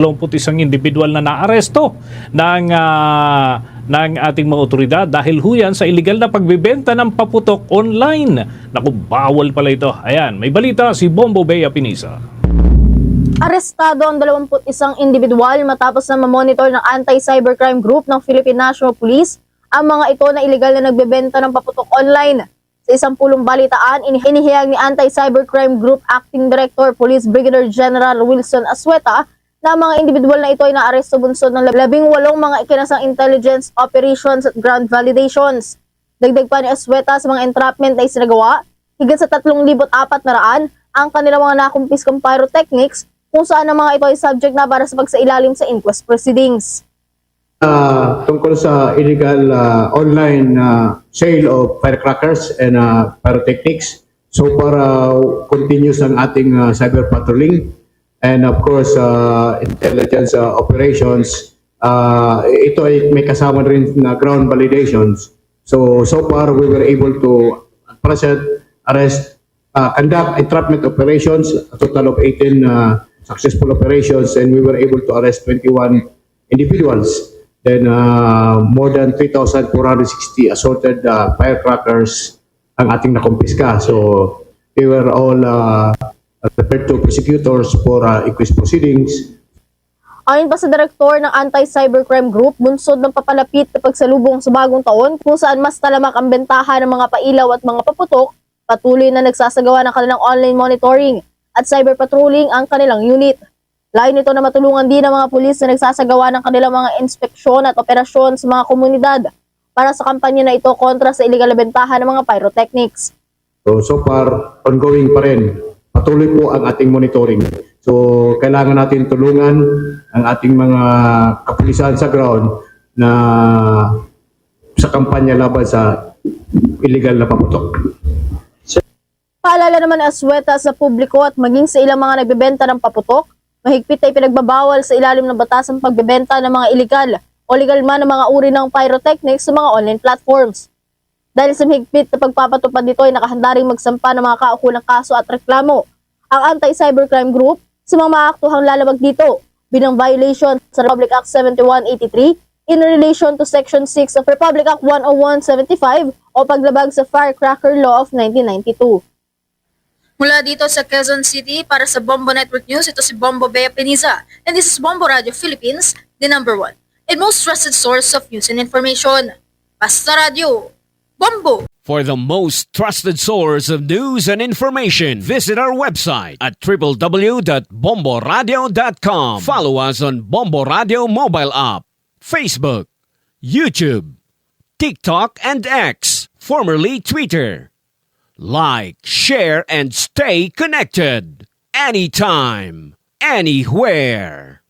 21 individual na naaresto ng ating mga otoridad dahil huyan sa illegal na pagbebenta ng paputok online. Naku, bawal pala ito. Ayan, may balita si Bombo Bea Pinisa. Arestado ang 21 individual matapos na mamonitor ng Anti-Cybercrime Group ng Philippine National Police ang mga ito na illegal na nagbebenta ng paputok online. Sa isang pulong balitaan, inihayag ni Anti-Cybercrime Group Acting Director Police Brigadier General Wilson Assueta na mga individual na ito ay naaresto bunsod ng 18 mga ikinasang intelligence operations at ground validations. Dagdag pa ni Assueta sa mga entrapment na isinagawa, higit sa 3,400 ang kanilang mga nakumpiskong pyrotechnics kung saan ang mga ito ay subject na para sa pagsailalim sa inquest proceedings. Tungkol sa illegal online sale of firecrackers and pyrotechnics, so para continuous ang ating cyber patrolling and of course intelligence operations, ito ay may kasama rin na ground validations. So far we were able to present, arrest, conduct entrapment operations, a total of 18 successful operations, and we were able to arrest 21 individuals. Then more than 3,460 assorted firecrackers ang ating nakumpiska. So they were all referred to prosecutors for inquest proceedings. Ayon pa sa direktor ng Anti-Cybercrime Group, bunsod ng papalapit na pagsalubong sa bagong taon kung saan mas talamak ang bentahan ng mga pailaw at mga paputok, patuloy na nagsasagawa ng kanilang online monitoring at cyber patrolling ang kanilang unit. Layo nito na matulungan din ng mga pulis na nagsasagawa ng kanilang mga inspeksyon at operasyon sa mga komunidad para sa kampanya na ito kontra sa illegal na bentahan ng mga pyrotechnics. So far, ongoing pa rin. Patuloy po ang ating monitoring. So kailangan natin tulungan ang ating mga kapulisan sa ground na sa kampanya laban sa illegal na paputok. Paalala naman ni Assueta sa publiko at maging sa ilang mga nagbebenta ng paputok, mahigpit ay pinagbabawal sa ilalim ng batas ang pagbebenta ng mga illegal o legal man ng mga uri ng pyrotechnics sa mga online platforms. Dahil sa mahigpit na pagpapatupad nito ay nakahanda ring magsampa ng mga kaukulang kaso at reklamo ang Anti-Cybercrime Group sa mga maaktuhang lalabag dito bilang violation sa Republic Act 7183 in relation to Section 6 of Republic Act 10175 o paglabag sa Firecracker Law of 1992. Mula dito sa Quezon City, para sa Bombo Network News, ito si Bombo Bea Pinisa. And this is Bombo Radio Philippines, the #1 and most trusted source of news and information. Basta Radio, Bombo! For the most trusted source of news and information, visit our website at www.bomboradio.com. Follow us on Bombo Radio mobile app, Facebook, YouTube, TikTok, and X, formerly Twitter. Like, share, and stay connected. Anytime, anywhere.